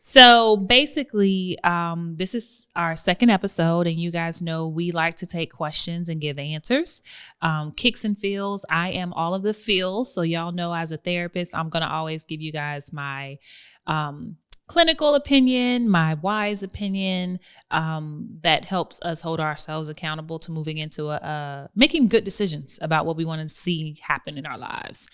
So basically, this is our second episode, and you guys know we like to take questions and give answers. Kicks and feels. I am all of the feels. So y'all know as a therapist, I'm going to always give you guys my clinical opinion, my wise opinion that helps us hold ourselves accountable to moving into making good decisions about what we want to see happen in our lives.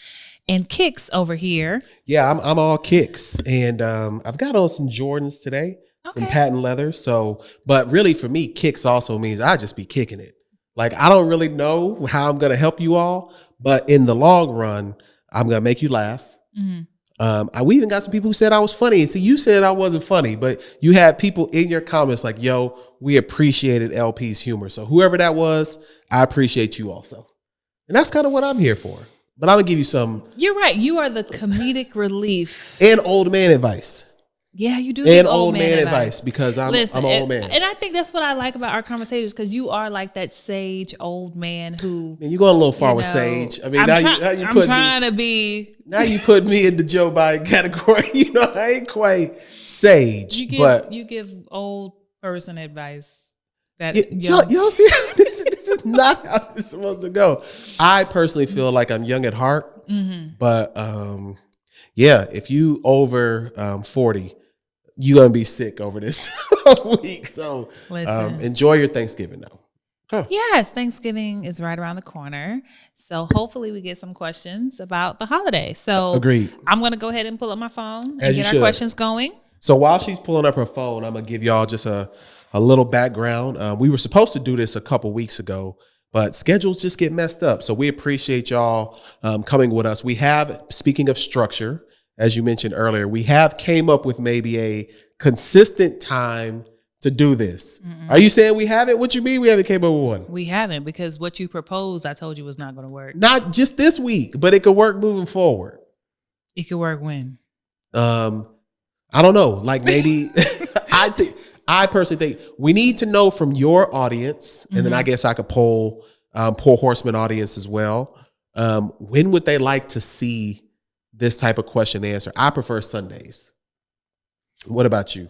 And Kicks over here. Yeah, I'm all kicks. And I've got on some Jordans today, some patent leather. So, but really for me, kicks also means I just be kicking it. Like, I don't really know how I'm going to help you all, but in the long run, I'm going to make you laugh. Mm-hmm. We even got some people who said I was funny. And see, you said I wasn't funny, but you had people in your comments like, yo, we appreciated LP's humor. So whoever that was, I appreciate you also. And that's kind of what I'm here for. But I'm going to give you some. You're right. You are the comedic relief. And old man advice. Yeah, you do. And old man advice because I'm an old man. And I think that's what I like about our conversations, because you are like that sage old man who. Man, you're going a little far with sage. I mean, I'm trying to be. Now you put me in the Joe Biden category. You know, I ain't quite sage. You give old person advice. Y'all see how this is not how this is supposed to go. I personally feel like I'm young at heart, but yeah, if you over 40, you're gonna be sick over this week. So enjoy your Thanksgiving now. Huh. Yes, Thanksgiving is right around the corner. So hopefully we get some questions about the holiday. So agreed. I'm gonna go ahead and pull up my phone and get our questions going. So while she's pulling up her phone, I'm gonna give y'all just a little background. We were supposed to do this a couple weeks ago, but schedules just get messed up. So we appreciate y'all coming with us. We have, speaking of structure, as you mentioned earlier, we have came up with maybe a consistent time to do this. Are you saying we haven't? What you mean we haven't came up with one? We haven't, because what you proposed, I told you was not going to work. Not just this week, but it could work moving forward. It could work when? I don't know. Like maybe I personally think we need to know from your audience, and then I guess I could poll Poor Horseman audience as well. When would they like to see this type of question and answer? I prefer Sundays. What about you?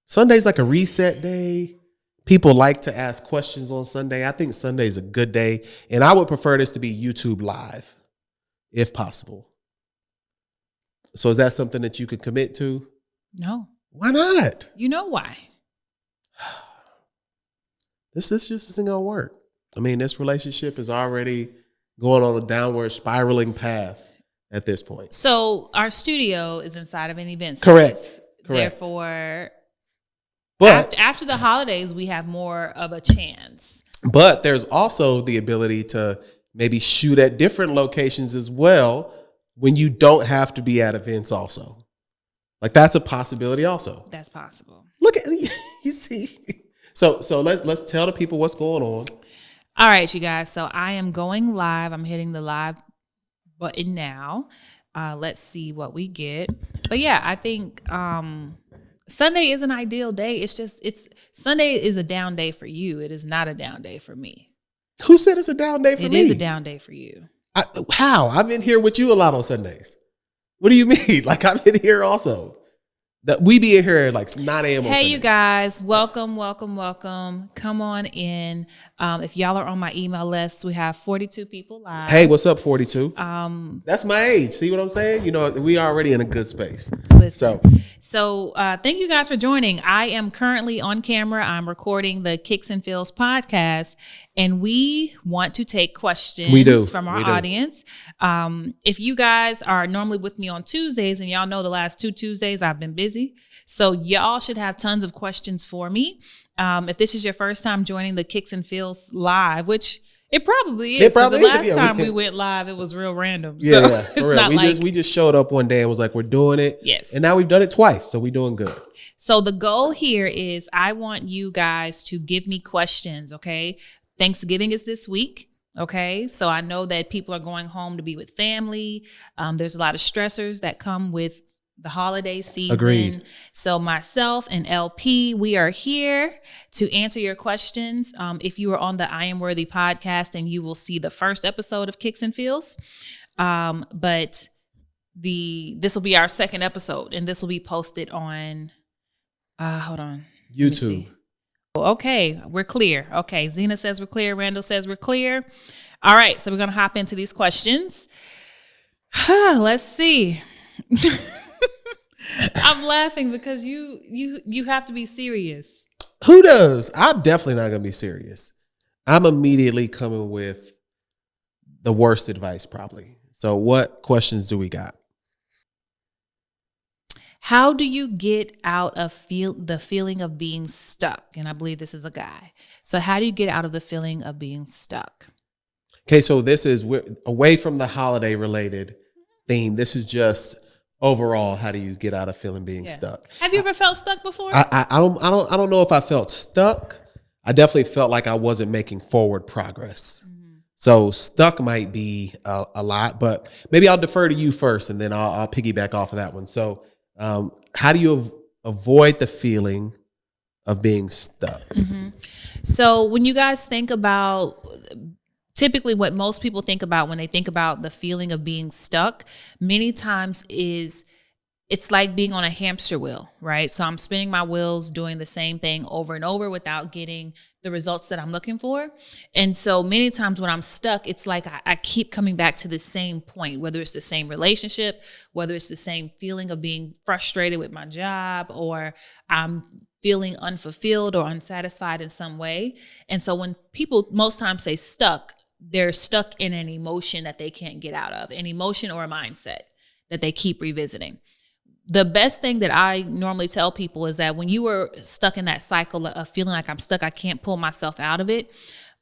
Sunday's like a reset day. People like to ask questions on Sunday. I think Sunday's a good day, and I would prefer this to be YouTube live, if possible. So is that something that you could commit to? No. Why not? You know why? This just isn't gonna work. I mean, this relationship is already going on a downward spiraling path at this point. So our studio is inside of an event space. Correct. Therefore, but after the holidays, we have more of a chance. But there's also the ability to maybe shoot at different locations as well when you don't have to be at events also. Like, that's a possibility also. That's possible. Look at you see. So let's tell the people what's going on. All right, you guys. So I am going live. I'm hitting the live button now. Let's see what we get. But yeah, I think Sunday is an ideal day. Sunday is a down day for you. It is not a down day for me. Who said it's a down day for me? It is a down day for you. How? I've been here with you a lot on Sundays. What do you mean? Like, I've been here also. That we be in here at like 9 a.m. Hey, you guys, welcome. Come on in. If y'all are on my email list, we have 42 people live. Hey, what's up, 42? That's my age. See what I'm saying? You know, we already in a good space. So thank you guys for joining. I am currently on camera. I'm recording the Kicks and Feels podcast, and we want to take questions from our audience. If you guys are normally with me on Tuesdays, and y'all know the last 2 Tuesdays I've been busy, so y'all should have tons of questions for me. If this is your first time joining the Kicks and Feels live, which it probably is, because the last time we went live, it was real random. Yeah, it's not we just showed up one day and was like, we're doing it. Yes. And now we've done it twice, so we're doing good. So the goal here is I want you guys to give me questions, okay? Thanksgiving is this week. Okay, so I know that people are going home to be with family. There's a lot of stressors that come with the holiday season. Agreed. So myself and LP, we are here to answer your questions. If you are on the I Am Worthy podcast, and you will see the first episode of Kicks and Feels. But this will be our second episode, and this will be posted on hold on, YouTube. Okay, we're clear. Okay, Zena says we're clear. Randall says we're clear. All right, so we're gonna hop into these questions. Let's see. I'm laughing because you have to be serious. Who does? I'm definitely not gonna be serious. I'm immediately coming with the worst advice, probably. So what questions do we got? How do you get out of the feeling of being stuck? And I believe this is a guy. So how do you get out of the feeling of being stuck? Okay, so this is away from the holiday related theme. This is just overall, how do you get out of feeling being stuck? Have you ever felt stuck before? I don't know if I felt stuck. I definitely felt like I wasn't making forward progress. Mm-hmm. So stuck might be a lot, but maybe I'll defer to you first, and then I'll piggyback off of that one. So how do you avoid the feeling of being stuck? Mm-hmm. So when you guys think about, typically what most people think about when they think about the feeling of being stuck, many times it's like being on a hamster wheel, right? So I'm spinning my wheels, doing the same thing over and over without getting the results that I'm looking for. And so many times when I'm stuck, it's like I keep coming back to the same point, whether it's the same relationship, whether it's the same feeling of being frustrated with my job, or I'm feeling unfulfilled or unsatisfied in some way. And so when people most times say stuck, they're stuck in an emotion that they can't get out of, an emotion or a mindset that they keep revisiting. The best thing that I normally tell people is that when you are stuck in that cycle of feeling like I'm stuck, I can't pull myself out of it.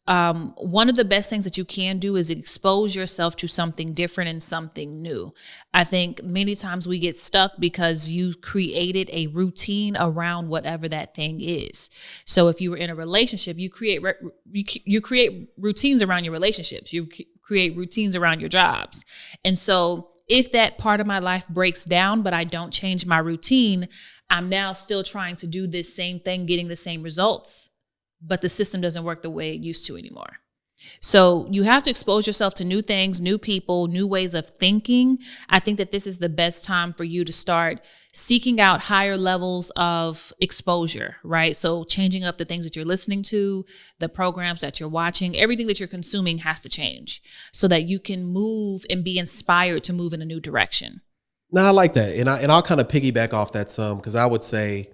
One of the best things that you can do is expose yourself to something different and something new. I think many times we get stuck because you created a routine around whatever that thing is. So if you were in a relationship, you create routines around your relationships. You create routines around your jobs. And so if that part of my life breaks down, but I don't change my routine, I'm now still trying to do this same thing, getting the same results, but the system doesn't work the way it used to anymore. So you have to expose yourself to new things, new people, new ways of thinking. I think that this is the best time for you to start seeking out higher levels of exposure, right? So changing up the things that you're listening to, the programs that you're watching, everything that you're consuming has to change so that you can move and be inspired to move in a new direction. No, I like that. And I'll kind of piggyback off that some, because I would say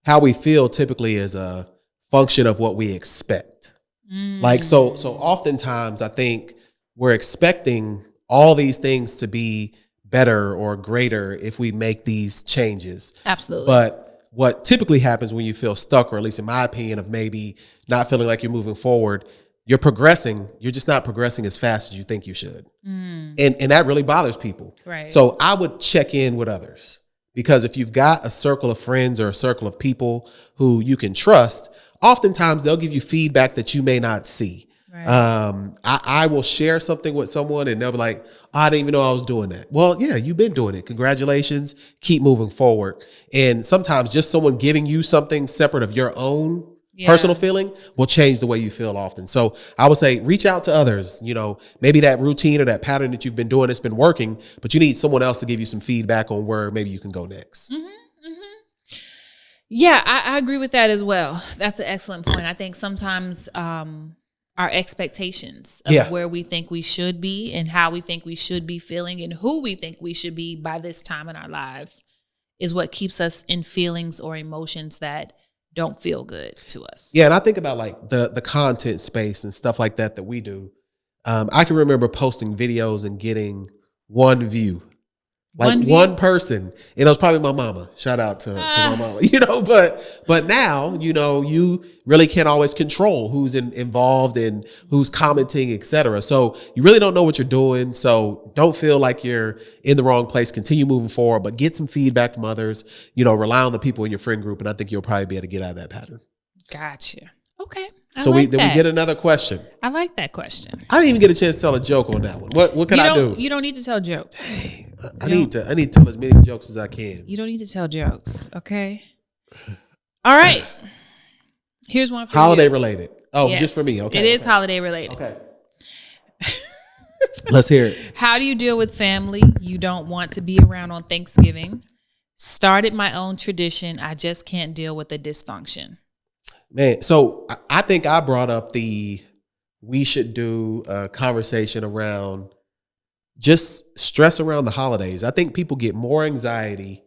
how we feel typically is a function of what we expect. Like, so oftentimes I think we're expecting all these things to be better or greater if we make these changes. Absolutely. But what typically happens when you feel stuck, or at least in my opinion, of maybe not feeling like you're moving forward, you're progressing. You're just not progressing as fast as you think you should. And that really bothers people. Right. So I would check in with others, because if you've got a circle of friends or a circle of people who you can trust, oftentimes they'll give you feedback that you may not see. Right. I will share something with someone and they'll be like, oh, I didn't even know I was doing that. Well, yeah, you've been doing it. Congratulations. Keep moving forward. And sometimes just someone giving you something separate of your own personal feeling will change the way you feel often. So I would say reach out to others. You know, maybe that routine or that pattern that you've been doing, it's been working, but you need someone else to give you some feedback on where maybe you can go next. Mm-hmm. Yeah, I agree with that as well. That's an excellent point. I think sometimes our expectations of where we think we should be and how we think we should be feeling and who we think we should be by this time in our lives is what keeps us in feelings or emotions that don't feel good to us. Yeah, and I think about like the content space and stuff like that we do. I can remember posting videos and getting one view. Like one person, and it was probably my mama. Shout out to my mama, you know, but now, you know, you really can't always control who's involved and who's commenting, etc. So you really don't know what you're doing. So don't feel like you're in the wrong place. Continue moving forward, but get some feedback from others, you know, rely on the people in your friend group. And I think you'll probably be able to get out of that pattern. Gotcha. Okay. So we get another question. I like that question. I didn't even get a chance to tell a joke on that one. What can I do? You don't need to tell jokes. Dang. I need to tell as many jokes as I can. You don't need to tell jokes, okay? All right. Here's one for holiday you. related. Oh, yes. Just for me. Okay. It is holiday related. Okay. Let's hear it. How do you deal with family you don't want to be around on Thanksgiving? Started my own tradition. I just can't deal with the dysfunction. Man, so I think I brought up we should do a conversation around just stress around the holidays. I think people get more anxiety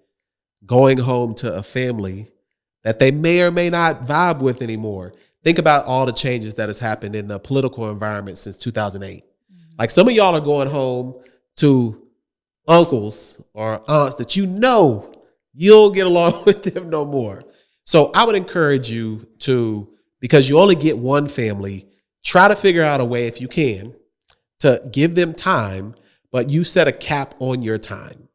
going home to a family that they may or may not vibe with anymore. Think about all the changes that has happened in the political environment since 2008. Like some of y'all are going home to uncles or aunts that you don't get along with them no more. So I would encourage you to, because you only get one family, try to figure out a way, if you can, to give them time, but you set a cap on your time.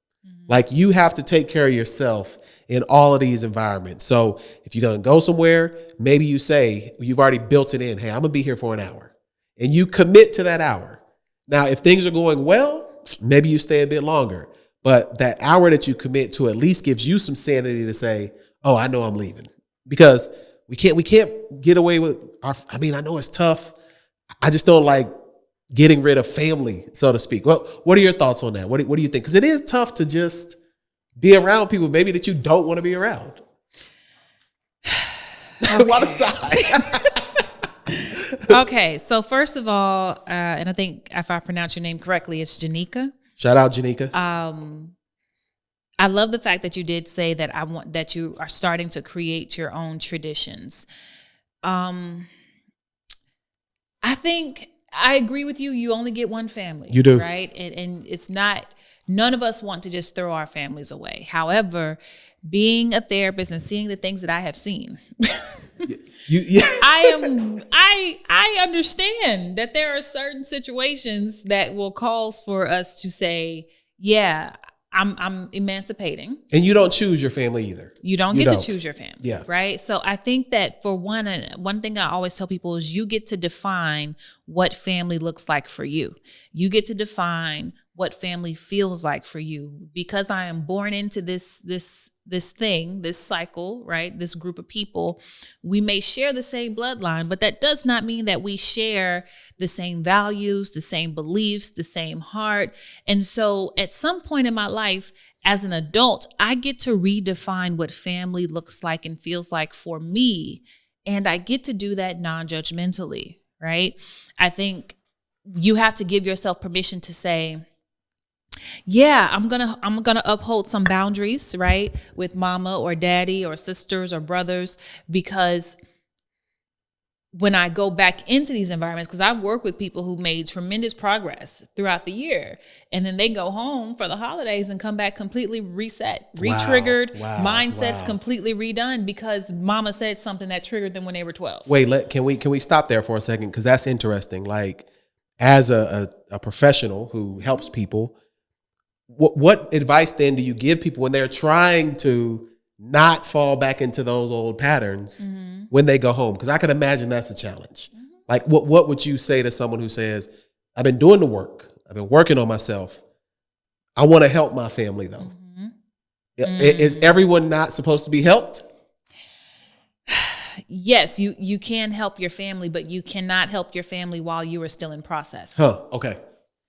Like you have to take care of yourself in all of these environments. So if you're going to go somewhere, maybe you say, you've already built it in. Hey, I'm going to be here for an hour. And you commit to that hour. Now, if things are going well, maybe you stay a bit longer. But that hour that you commit to at least gives you some sanity to say, oh, I know I'm leaving. Because we can't get away with I know it's tough. I just don't like getting rid of family, so to speak. Well, what are your thoughts on that? What do you think? Because it is tough to just be around people maybe that you don't want to be around. Okay. What a sigh. Okay, so first of all, and I think if I pronounce your name correctly, it's Janika. Shout out, Janika. I love the fact that you did say that you are starting to create your own traditions. I think I agree with you. You only get one family. You do. Right? And it's not, none of us want to just throw our families away. However, being a therapist and seeing the things that I have seen, I understand that there are certain situations that will cause for us to say, yeah, I'm emancipating. And you don't choose your family either. You don't get to choose your family. Yeah. Right. So I think that for one thing I always tell people is you get to define what family looks like for you. You get to define what family feels like for you. Because I am born into this cycle, right? This group of people, we may share the same bloodline, but that does not mean that we share the same values, the same beliefs, the same heart. And so at some point in my life, as an adult, I get to redefine what family looks like and feels like for me. And I get to do that non-judgmentally, right? I think you have to give yourself permission to say, yeah, I'm gonna uphold some boundaries, right, with mama or daddy or sisters or brothers, because when I go back into these environments, because I work with people who made tremendous progress throughout the year, and then they go home for the holidays and come back completely reset, re-triggered, mindsets completely redone because mama said something that triggered them when they were 12. Wait, can we stop there for a second? Because that's interesting. Like, as a professional who helps people, what advice then do you give people when they're trying to not fall back into those old patterns when they go home? Because I can imagine that's a challenge. Like, what would you say to someone who says, I've been doing the work, I've been working on myself, I want to help my family though? Is everyone not supposed to be helped? Yes, you can help your family, but you cannot help your family while you are still in process. Okay.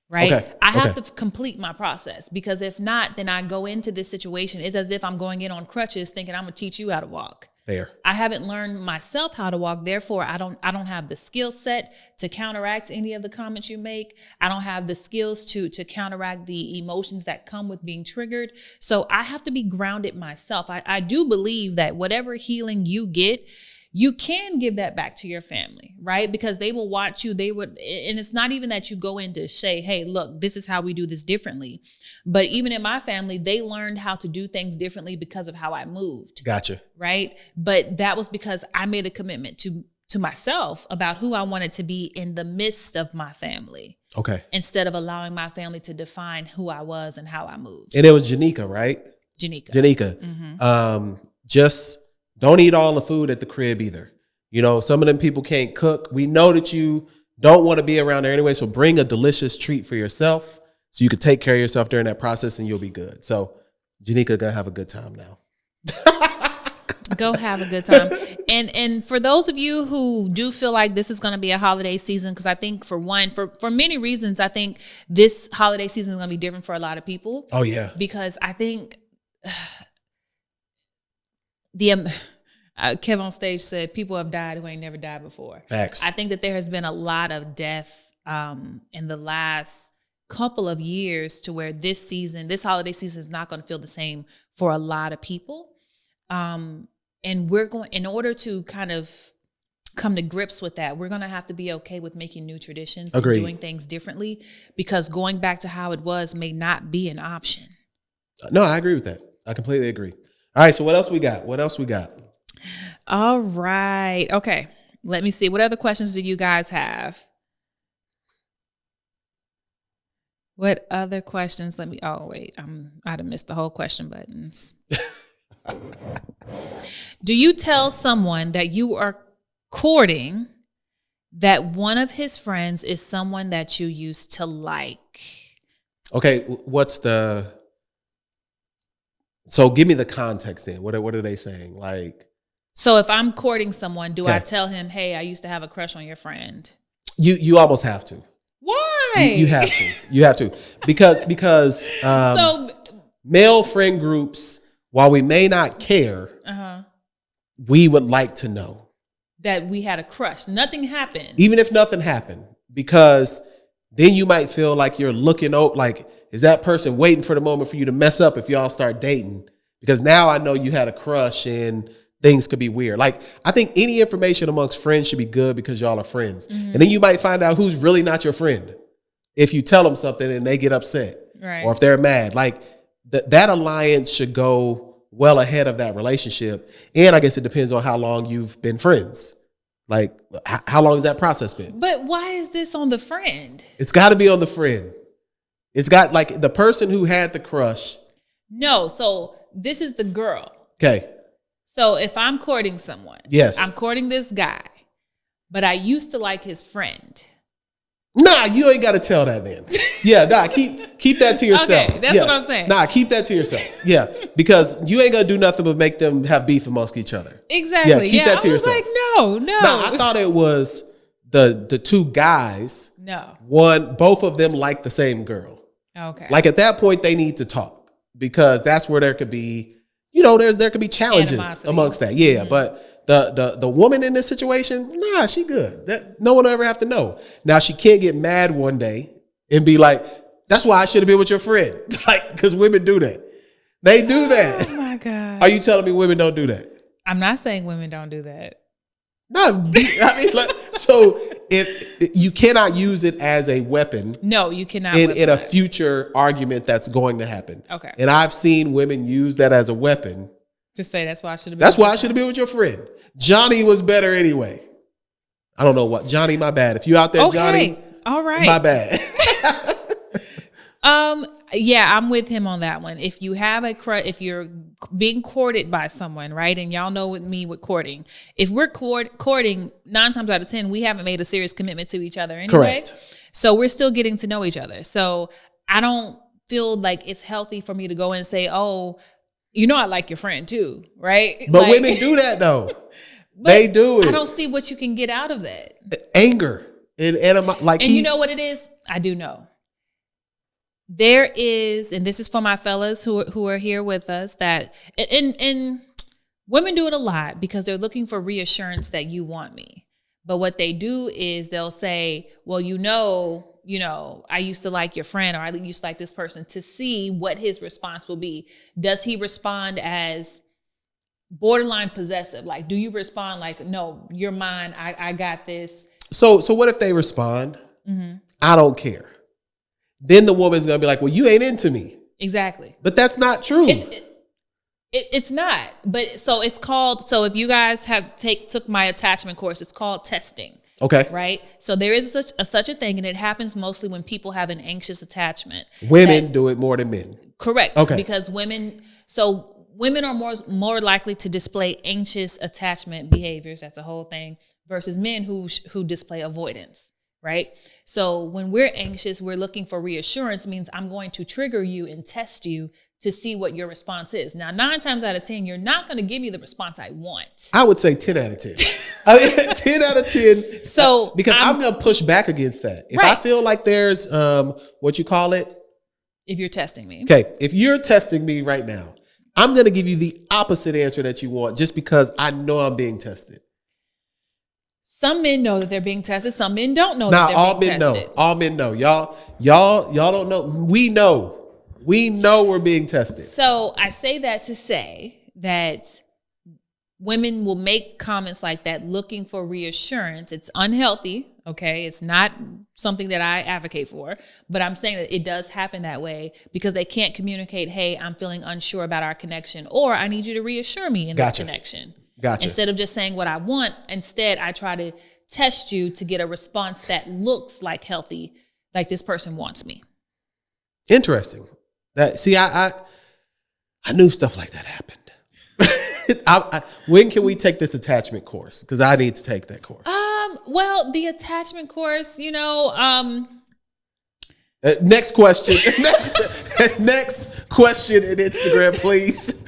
Right? Okay. I have to complete my process, because if not, then I go into this situation. It's as if I'm going in on crutches thinking I'm going to teach you how to walk. Fair. I haven't learned myself how to walk. Therefore, I don't have the skill set to counteract any of the comments you make. I don't have the skills to counteract the emotions that come with being triggered. So I have to be grounded myself. I do believe that whatever healing you get, you can give that back to your family, right? Because they will watch you. And it's not even that you go in to say, hey, look, this is how we do this differently. But even in my family, they learned how to do things differently because of how I moved. Gotcha. Right? But that was because I made a commitment to myself about who I wanted to be in the midst of my family. Okay. Instead of allowing my family to define who I was and how I moved. And it was Janika, right? Janika. Just don't eat all the food at the crib either. You know, some of them people can't cook. We know that you don't want to be around there anyway. So bring a delicious treat for yourself so you can take care of yourself during that process and you'll be good. So Janika gonna have a good time now. Go have a good time. And for those of you who do feel like this is going to be a holiday season, because I think for many reasons, I think this holiday season is going to be different for a lot of people. Oh, yeah. Because I think Kev on stage said people have died who ain't never died before. Facts. I think that there has been a lot of death in the last couple of years to where this holiday season is not going to feel the same for a lot of people. And we're going, in order to kind of come to grips with that, we're going to have to be okay with making new traditions and doing things differently, because going back to how it was may not be an option. No, I agree with that. I completely agree. All right. So what else we got? All right. Okay. Let me see. What other questions do you guys have? What other questions? I'd have missed the whole question buttons. Do you tell someone that you are courting that one of his friends is someone that you used to like? Okay, so give me the context then. What are they saying? Like, so if I'm courting someone, do I tell him, hey, I used to have a crush on your friend? You almost have to. Why? You have to. You have to. Because so male friend groups, while we may not care, we would like to know that we had a crush. Nothing happened. Even if nothing happened, because then you might feel like you're looking out, like, is that person waiting for the moment for you to mess up if y'all start dating? Because now I know you had a crush and things could be weird. Like, I think any information amongst friends should be good because y'all are friends. And then you might find out who's really not your friend if you tell them something and they get upset, or if they're mad. Like, that alliance should go well ahead of that relationship. And I guess it depends on how long you've been friends. Like, how long has that process been? But why is this on the friend? It's got to be on the friend. It's got, like, the person who had the crush. No, so this is the girl. Okay. So if I'm courting someone, yes, I'm courting this guy, but I used to like his friend. Nah, you ain't got to tell that then. Yeah, nah, keep that to yourself. Okay, that's what I'm saying. Nah, keep that to yourself. Yeah, because you ain't gonna do nothing but make them have beef amongst each other. Exactly. Yeah, keep that to yourself. Like, no. Nah, I thought it was the two guys. No. Both of them like the same girl. Okay. Like, at that point, they need to talk, because that's where there could be, there could be challenges animosity amongst that. Yeah, but the woman in this situation, nah, she good. No one will ever have to know. Now, she can't get mad one day and be like, that's why I should have been with your friend. Like, because women do that. They do that. Oh my God. Are you telling me women don't do that? I'm not saying women don't do that. No, I mean, so if you cannot use it as a weapon. No, you cannot. In a future argument that's going to happen. Okay. And I've seen women use that as a weapon. To say that's why I should have been. That's why I should have been with your friend. Johnny was better anyway. I don't know what. Johnny, my bad. If you out there, okay. Johnny. All right. My bad. Yeah, I'm with him on that one. If you have if you're being courted by someone, right? And y'all know with me with courting, if we're courting 9 times out of 10, we haven't made a serious commitment to each other anyway. Correct. So we're still getting to know each other. So I don't feel like it's healthy for me to go and say, oh, I like your friend too, right? But women do that though. They do it. I don't see what you can get out of that. Anger. And you know what it is? I do know. There is, and this is for my fellas who are here with us, that and women do it a lot because they're looking for reassurance that you want me. But what they do is they'll say, well, I used to like your friend, or I used to like this person, to see what his response will be. Does he respond as borderline possessive? Like, do you respond like, no, you're mine, I got this? So what if they respond, I don't care? Then the woman's going to be like, well, you ain't into me. Exactly. But that's not true. It's not. But so it's called, so if you guys have took my attachment course, it's called testing. Okay. Right? So there is such a thing, and it happens mostly when people have an anxious attachment. Women do it more than men. Correct. Okay. Because women are more likely to display anxious attachment behaviors. That's a whole thing. Versus men who display avoidance. Right? So when we're anxious, we're looking for reassurance, means I'm going to trigger you and test you to see what your response is. Now, 9 times out of 10, you're not going to give me the response I want. I would say 10 out of 10. I mean, 10 out of 10. So because I'm going to push back against that. If I feel like there's, what you call it? If you're testing me. Okay. If you're testing me right now, I'm going to give you the opposite answer that you want just because I know I'm being tested. Some men know that they're being tested. Some men don't know that they're being tested. All men know. Y'all don't know. We know. We know we're being tested. So I say that to say that women will make comments like that looking for reassurance. It's unhealthy, okay? It's not something that I advocate for, but I'm saying that it does happen that way because they can't communicate, hey, I'm feeling unsure about our connection, or I need you to reassure me in this connection. Gotcha. Instead of just saying what I want, instead I try to test you to get a response that looks like healthy, like this person wants me. Interesting. I knew stuff like that happened. When can we take this attachment course? Because I need to take that course. Well, the attachment course, next question. Next question in Instagram, please.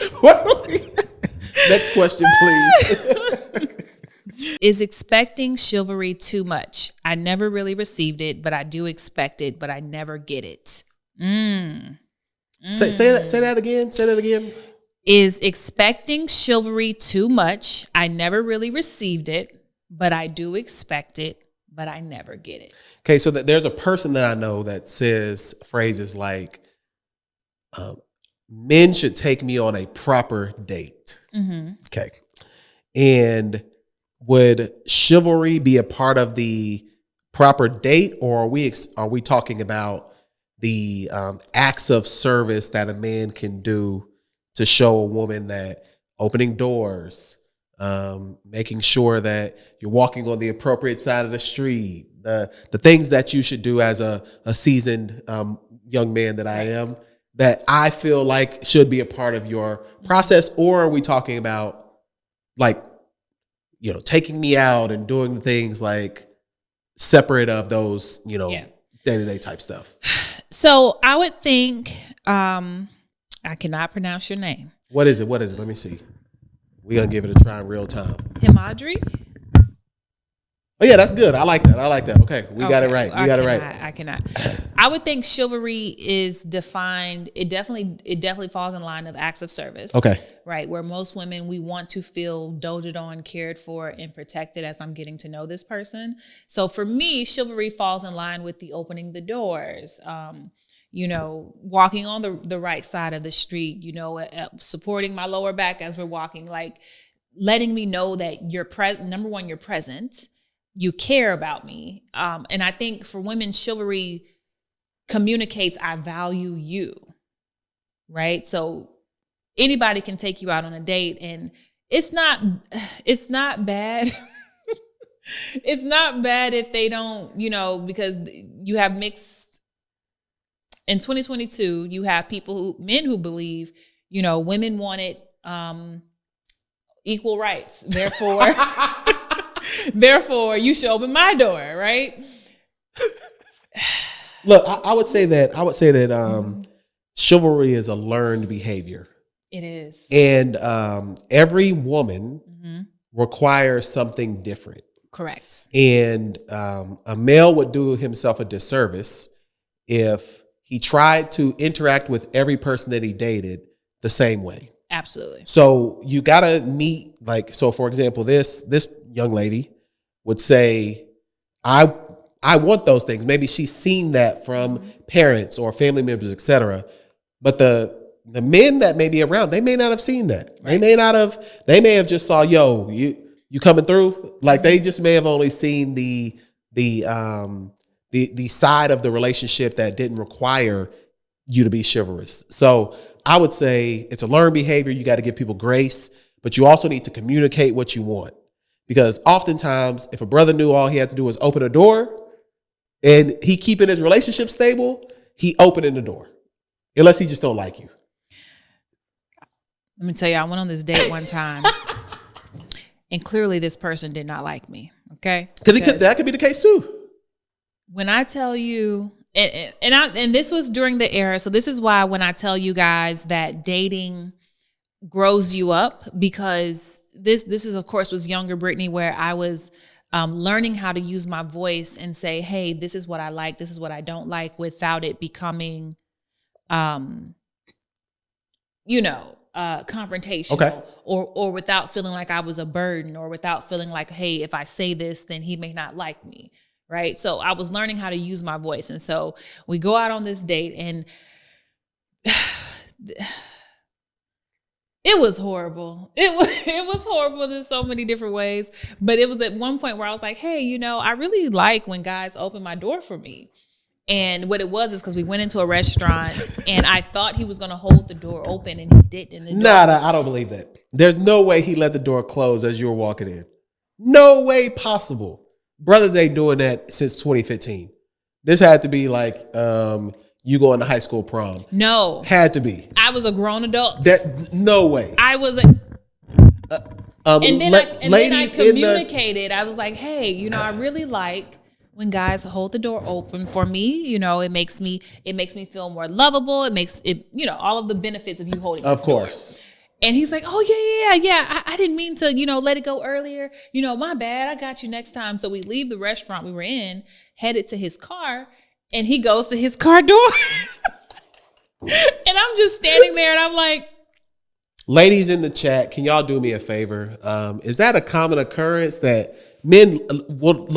Next question, please. Is expecting chivalry too much? I never really received it, but I do expect it, but I never get it. Say that again. Say that again. Is expecting chivalry too much? I never really received it, but I do expect it, but I never get it. Okay, so there's a person that I know that says phrases like, men should take me on a proper date. Mm-hmm. Okay. And would chivalry be a part of the proper date, or are we talking about the acts of service that a man can do to show a woman that opening doors, making sure that you're walking on the appropriate side of the street, the things that you should do as a seasoned young man that I am, that I feel like should be a part of your process? Or are we talking about like, taking me out and doing things like separate of those, day-to-day type stuff? So I would think, I cannot pronounce your name. What is it? Let me see. We're going to give it a try in real time. Himadri? Oh, yeah, that's good. I like that. Okay, we got it right. I cannot. I would think chivalry is defined. It definitely falls in line of acts of service. Okay. Right, where most women, we want to feel doted on, cared for, and protected as I'm getting to know this person. So for me, chivalry falls in line with the opening the doors, walking on the right side of the street, supporting my lower back as we're walking, like letting me know that you're present. Number one, you're present. You care about me. And I think for women, chivalry communicates, I value you, right? So anybody can take you out on a date, and it's not bad. It's not bad if they don't, because you have mixed, in 2022, you have men who believe, women wanted equal rights. Therefore, you should open my door, right? Look, I would say that chivalry is a learned behavior. It is. And every woman requires something different. Correct. And a male would do himself a disservice if he tried to interact with every person that he dated the same way. Absolutely. So you got to meet, for example, this young lady would say, I want those things. Maybe she's seen that from parents or family members, etc. But the men that may be around, they may not have seen that. Right. They may have just saw, yo, you coming through? Like they just may have only seen the side of the relationship that didn't require you to be chivalrous. So I would say it's a learned behavior. You got to give people grace, but you also need to communicate what you want. Because oftentimes, if a brother knew all he had to do was open a door and he keeping his relationship stable, he opening the door. Unless he just don't like you. Let me tell you, I went on this date one time and clearly this person did not like me. Okay. Because that could be the case too. When I tell you, And this was during the era. So this is why when I tell you guys that dating grows you up, because this is, of course, was younger Brittainy, where I was learning how to use my voice and say, hey, this is what I like, this is what I don't like, without it becoming, confrontational, Okay. or without feeling like I was a burden, or without feeling like, hey, if I say this, then he may not like me. Right. So I was learning how to use my voice. And so we go out on this date, and it was horrible. It was horrible in so many different ways. But it was at one point where I was like, hey, I really like when guys open my door for me. And what it was is because we went into a restaurant and I thought he was going to hold the door open, and he didn't. And I don't believe that. There's no way he let the door close as you were walking in. No way possible. Brothers ain't doing that since 2015. This had to be like you going to high school prom. No. Had to be. I was a grown adult. No way. I was a... and then I communicated. I was like, hey, I really like when guys hold the door open for me. It makes me feel more lovable. It makes it, all of the benefits of you holding this door. Of course. And he's like, oh, yeah. I didn't mean to, let it go earlier. My bad. I got you next time. So we leave the restaurant we were in, headed to his car, and he goes to his car door. And I'm just standing there, and I'm like. Ladies in the chat, can y'all do me a favor? Is that a common occurrence that men will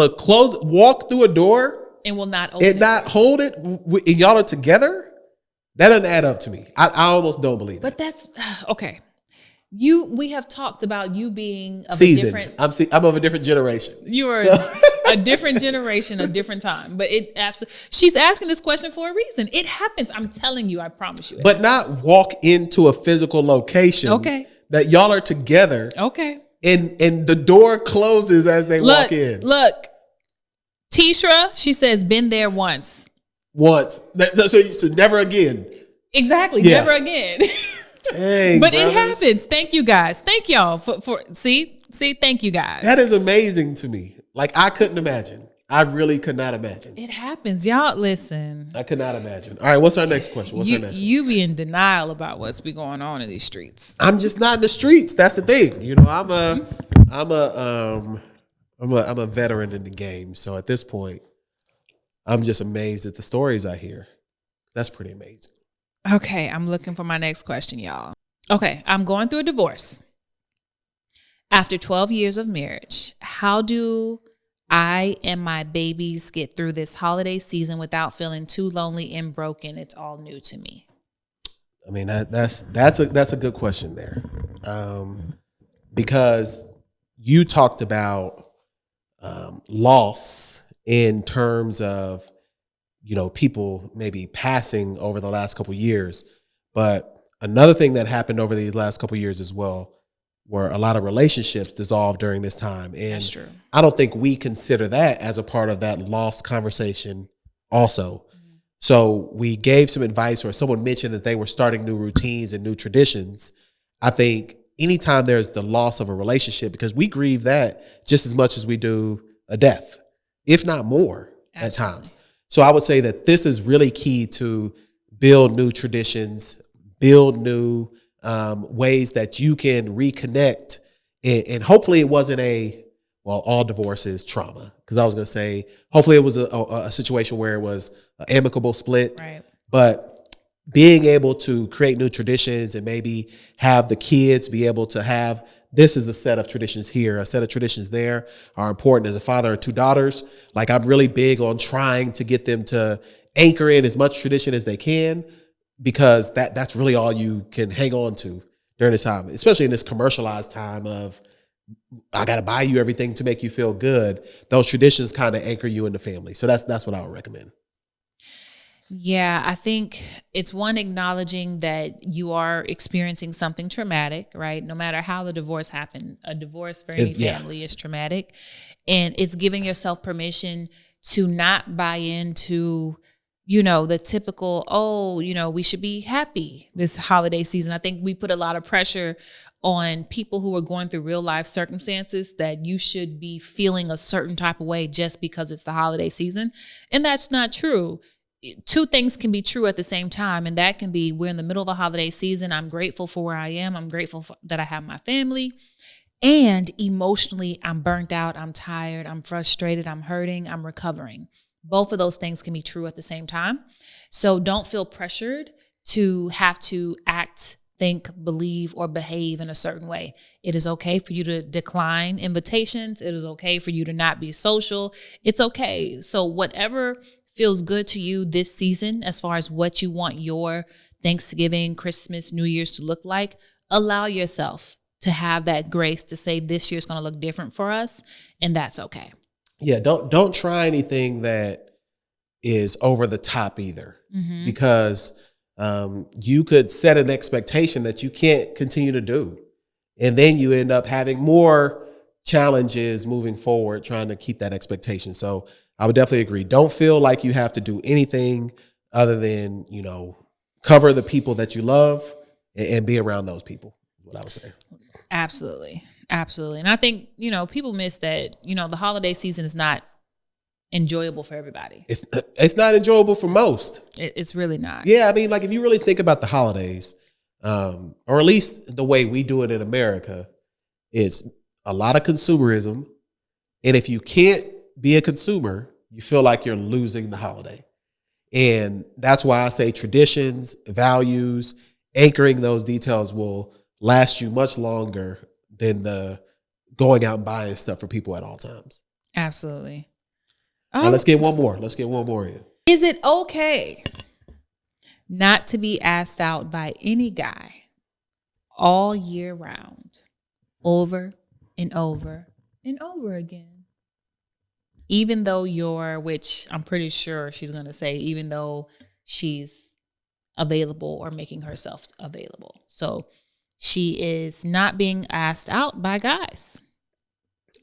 walk through a door and will not open it? And not hold it? And y'all are together? That doesn't add up to me. I almost don't believe but that. But that's okay. We have talked about you being of seasoned. A different. I'm of a different generation. You are a different generation, a different time. But it absolutely. She's asking this question for a reason. It happens. I'm telling you. I promise you. But not walk into a physical location. Okay. That y'all are together. Okay. And the door closes as they walk in. Look, Tishra, she says, been there once. Once. So never again. Exactly. Yeah. Never again. Dang, but brothers. It happens. Thank you guys. Thank y'all for see, thank you guys. That is amazing to me. Like, I couldn't imagine. I really could not imagine. It happens. Y'all listen. I could not imagine. All right, what's our next question? You be in denial about what's be going on in these streets. I'm just not in the streets. That's the thing. I'm a veteran in the game. So at this point, I'm just amazed at the stories I hear. That's pretty amazing. Okay, I'm looking for my next question, y'all. Okay, I'm going through a divorce. After 12 years of marriage, how do I and my babies get through this holiday season without feeling too lonely and broken? It's all new to me. I mean, that's a good question there, because you talked about loss in terms of people maybe passing over the last couple of years, but another thing that happened over these last couple of years as well were a lot of relationships dissolved during this time. And that's true. I don't think we consider that as a part of that loss conversation also. Mm-hmm. So we gave some advice, or someone mentioned that they were starting new routines and new traditions. I think anytime there's the loss of a relationship, because we grieve that just as much as we do a death, if not more. Absolutely. At times. So I would say that this is really key to build new traditions, build new ways that you can reconnect. And hopefully it wasn't all divorce is trauma. Because I was going to say, hopefully it was a situation where it was an amicable split. Right. But being able to create new traditions and maybe have the kids be able to have, this is a set of traditions here, a set of traditions there are important. As a father of two daughters, like, I'm really big on trying to get them to anchor in as much tradition as they can, because that's really all you can hang on to during this time, especially in this commercialized time of, I got to buy you everything to make you feel good. Those traditions kind of anchor you in the family. So that's what I would recommend. Yeah, I think it's one, acknowledging that you are experiencing something traumatic, right? No matter how the divorce happened, a divorce for any family is traumatic. And it's giving yourself permission to not buy into, the typical, we should be happy this holiday season. I think we put a lot of pressure on people who are going through real life circumstances that you should be feeling a certain type of way just because it's the holiday season. And that's not true. two things can be true at the same time. And that can be, we're in the middle of the holiday season. I'm grateful for where I am. I'm grateful that I have my family. And emotionally, I'm burnt out. I'm tired. I'm frustrated. I'm hurting. I'm recovering. Both of those things can be true at the same time. So don't feel pressured to have to act, think, believe, or behave in a certain way. It is okay for you to decline invitations. It is okay for you to not be social. It's okay. So whatever feels good to you this season, as far as what you want your Thanksgiving, Christmas, New Year's to look like, allow yourself to have that grace to say this year's going to look different for us, and that's okay. Yeah, don't try anything that is over the top either, because you could set an expectation that you can't continue to do, and then you end up having more challenges moving forward trying to keep that expectation. So I would definitely agree. Don't feel like you have to do anything other than, cover the people that you love and be around those people, is what I would say. Absolutely. Absolutely. And I think, people miss that, the holiday season is not enjoyable for everybody. It's not enjoyable for most. It's really not. Yeah. I mean, like if you really think about the holidays, or at least the way we do it in America, it's a lot of consumerism. And if you can't be a consumer, you feel like you're losing the holiday. And that's why I say traditions, values, anchoring those details will last you much longer than the going out and buying stuff for people at all times. Absolutely. Now let's get one more. Let's get one more in. Is it okay not to be asked out by any guy all year round, over and over and over again? Even though which I'm pretty sure she's going to say, even though she's available or making herself available. So she is not being asked out by guys.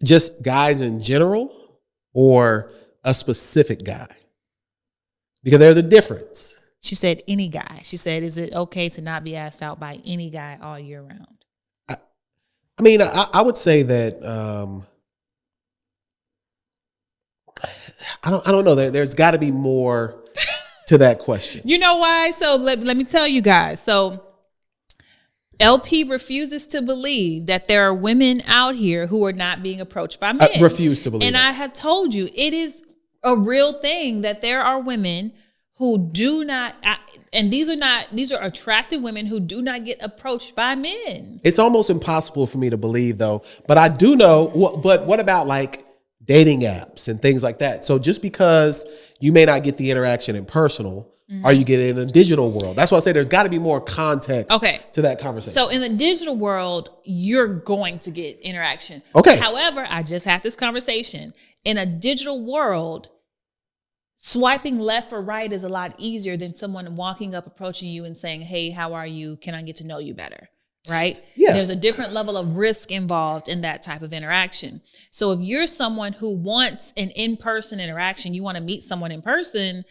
Just guys in general or a specific guy? Because there's a difference. She said any guy. She said, is it okay to not be asked out by any guy all year round? I would say that I don't know. There's got to be more to that question. You know why? So let me tell you guys. So LP refuses to believe that there are women out here who are not being approached by men. Refuse to believe. And I have told you, it is a real thing that there are women who do not, and these are attractive women who do not get approached by men. It's almost impossible for me to believe though, but I do know, but what about like dating apps and things like that? So just because you may not get the interaction in personal, are you getting in a digital world? That's why I say there's got to be more context to that conversation. So in the digital world, you're going to get interaction. Okay. However, I just had this conversation. In a digital world, swiping left or right is a lot easier than someone walking up, approaching you and saying, hey, how are you? Can I get to know you better? Right? Yeah. There's a different level of risk involved in that type of interaction. So if you're someone who wants an in-person interaction, you want to meet someone in person,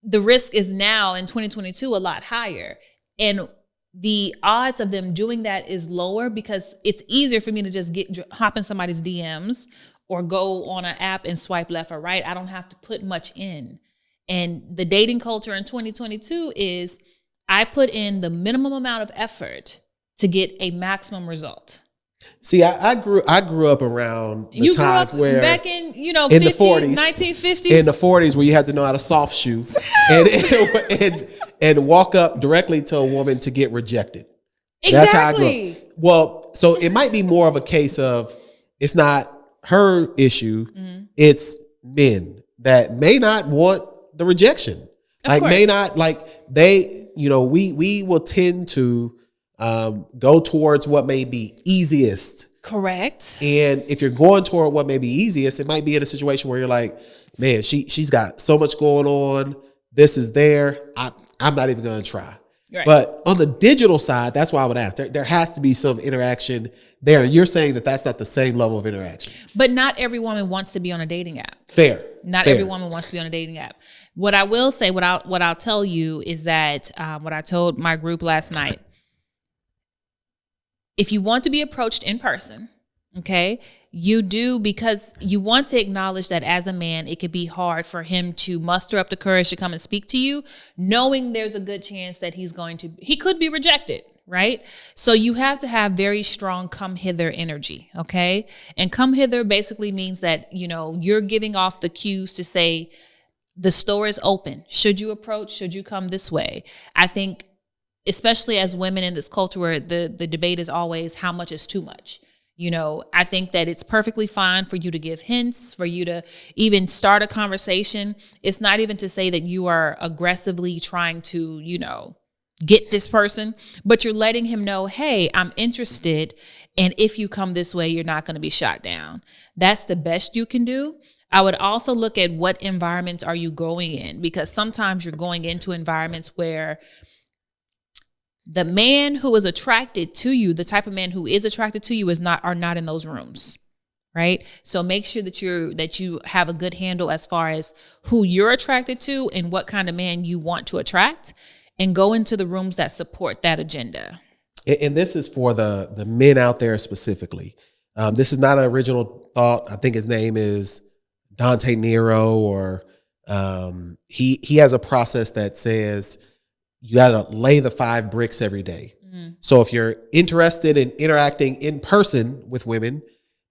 the risk is now in 2022 a lot higher. And the odds of them doing that is lower because it's easier for me to just hop in somebody's DMs or go on an app and swipe left or right. I don't have to put much in. And the dating culture in 2022 is I put in the minimum amount of effort to get a maximum result. See, I grew up around the time where back in in 50, the 40s, 1950s, in the 40s, where you had to know how to soft shoe and walk up directly to a woman to get rejected. Exactly. That's how I grew up. Well, so it might be more of a case of it's not her issue; it's men that may not want the rejection, may not they. We will tend to go towards what may be easiest. Correct. And if you're going toward what may be easiest, it might be in a situation where you're like, man, she's got so much going on. This is there. I'm not even going to try. Right. But on the digital side, that's why I would ask. There has to be some interaction there. You're saying that that's not the same level of interaction. But not every woman wants to be on a dating app. Fair. Not every woman wants to be on a dating app. What I will say, what I'll tell you is that what I told my group last night. If you want to be approached in person, Okay. You do, because you want to acknowledge that as a man, it could be hard for him to muster up the courage to come and speak to you, knowing there's a good chance that he could be rejected. Right. So you have to have very strong come hither energy. Okay. And come hither basically means that, you're giving off the cues to say the store is open. Should you approach? Should you come this way? I think, especially as women in this culture where the debate is always how much is too much. I think that it's perfectly fine for you to give hints, for you to even start a conversation. It's not even to say that you are aggressively trying to, get this person, but you're letting him know, hey, I'm interested. And if you come this way, you're not going to be shot down. That's the best you can do. I would also look at what environments are you going in, because sometimes you're going into environments where the man who is attracted to you, the type of man who is attracted to you are not in those rooms, right? So make sure that you have a good handle as far as who you're attracted to and what kind of man you want to attract, and go into the rooms that support that agenda. And this is for the men out there specifically. This is not an original thought. I think his name is Dante Nero, or he has a process that says you got to lay the 5 bricks every day. Mm-hmm. So if you're interested in interacting in person with women,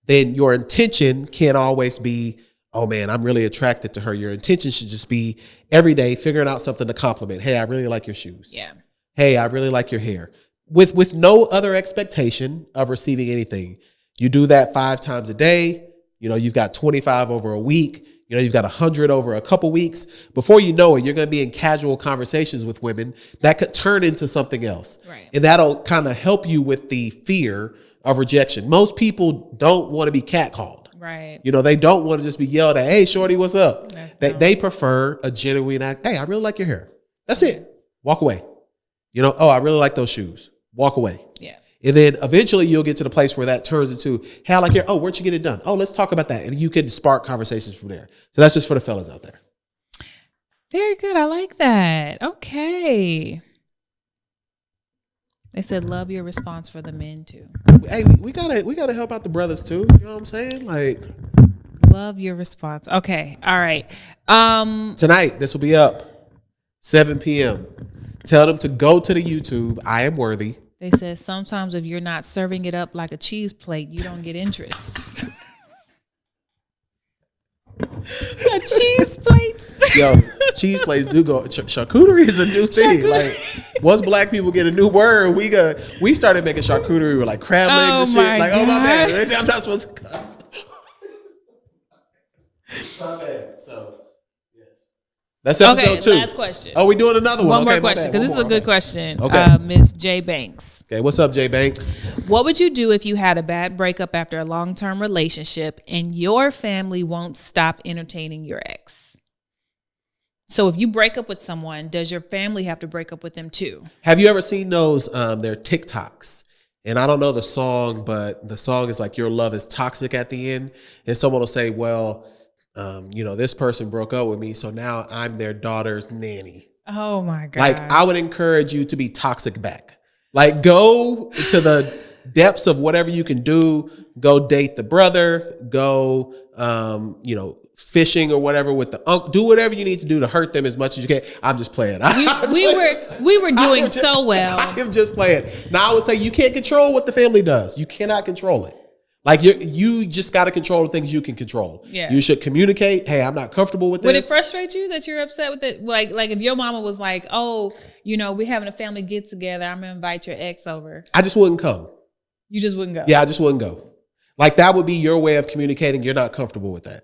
then your intention can't always be, oh man, I'm really attracted to her. Your intention should just be every day figuring out something to compliment. Hey, I really like your shoes. Yeah. Hey, I really like your hair. With no other expectation of receiving anything. You do that 5 times a day. You've got 25 over a week. You've got 100 over a couple weeks. Before you know it, you're going to be in casual conversations with women that could turn into something else. Right. And that'll kind of help you with the fear of rejection. Most people don't want to be catcalled. Right. They don't want to just be yelled at. Hey, shorty, what's up? They prefer a genuine act. Hey, I really like your hair. That's it. Walk away. Oh, I really like those shoes. Walk away. Yeah. And then eventually you'll get to the place where that turns into, hey, I like your, oh, where'd you get it done? Oh, let's talk about that. And you can spark conversations from there. So that's just for the fellas out there. Very good. I like that. Okay. They said, love your response for the men too. Hey, we gotta help out the brothers too. You know what I'm saying? Like, love your response. Okay. All right. Tonight, this will be up 7 p.m. Tell them to go to the YouTube. I Am Worthy. They said sometimes if you're not serving it up like a cheese plate, you don't get interest. A cheese plate? Yo, cheese plates do go. Charcuterie is a new thing. Like, once black people get a new word, we started making charcuterie with like crab legs and shit. Like, God. Oh my bad, I'm not supposed to cuss. My bad. So. That's episode 2. Last question. Oh, we doing another one. One more question, because this is a good question. Okay. Miss J. Banks. Okay, what's up, J. Banks? What would you do if you had a bad breakup after a long-term relationship and your family won't stop entertaining your ex? So if you break up with someone, does your family have to break up with them too? Have you ever seen those, their TikToks? And I don't know the song, but the song is like, your love is toxic at the end. And someone will say, well, this person broke up with me, so now I'm their daughter's nanny. Oh my God. Like, I would encourage you to be toxic back. Like, go to the depths of whatever you can do. Go date the brother. Go, fishing or whatever with the uncle. Do whatever you need to do to hurt them as much as you can. I'm just playing. We were doing so well. I am just playing. Now I would say you can't control what the family does. You cannot control it. Like, you just got to control the things you can control. Yeah. You should communicate. Hey, I'm not comfortable with this. Would it frustrate you that you're upset with it? Like if your mama was like, oh, we're having a family get together, I'm going to invite your ex over. I just wouldn't come. You just wouldn't go? Yeah, I just wouldn't go. Like, that would be your way of communicating you're not comfortable with that.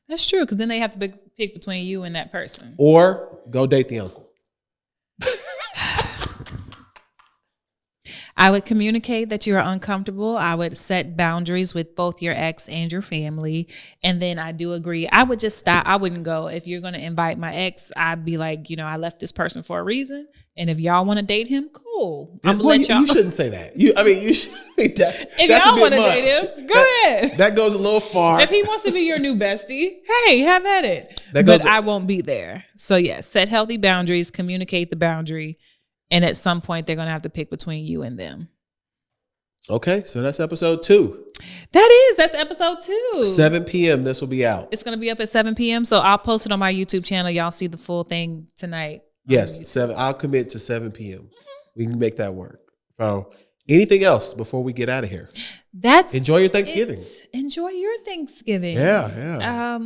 That's true, because then they have to pick between you and that person. Or go date the uncle. I would communicate that you are uncomfortable. I would set boundaries with both your ex and your family. And then I do agree. I would just stop. I wouldn't go. If you're going to invite my ex, I'd be like, I left this person for a reason. And if y'all want to date him, cool. I'm well, you shouldn't say that. You should. If y'all want to date him, go ahead. That goes a little far. If he wants to be your new bestie, hey, have at it. But I won't be there. So yes, set healthy boundaries, communicate the boundary. And at some point, they're going to have to pick between you and them. Okay, so that's episode 2. That's episode 2. 7 p.m. This will be out. It's going to be up at 7 p.m. So I'll post it on my YouTube channel. Y'all see the full thing tonight. Yes, 7. I'll commit to 7 p.m. Mm-hmm. We can make that work. So anything else before we get out of here? Enjoy your Thanksgiving. Enjoy your Thanksgiving. Yeah.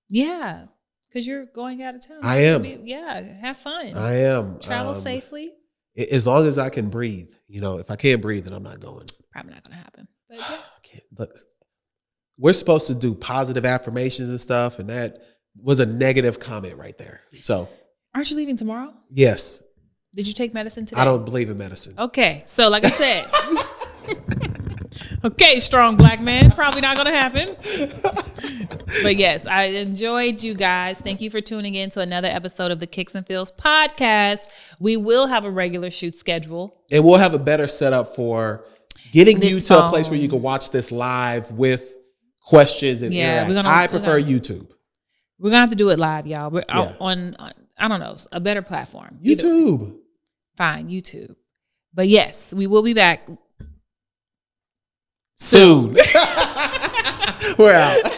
Yeah. Because you're going out of town. I am. Have fun. I am. Travel safely. As long as I can breathe. If I can't breathe, then I'm not going. Probably not going to happen. But yeah. Look, we're supposed to do positive affirmations and stuff, and that was a negative comment right there. So, aren't you leaving tomorrow? Yes. Did you take medicine today? I don't believe in medicine. Okay. So, like I said, okay, strong black man. Probably not going to happen. But yes, I enjoyed you guys. Thank you for tuning in to another episode of the Kicks and Feels podcast. We will have a regular shoot schedule. And we'll have a better setup for getting you to a place where you can watch this live with questions and interact. I prefer YouTube. We're going to have to do it live, y'all. We're on, I don't know, a better platform. YouTube. Fine, YouTube. But yes, we will be back soon. We're out.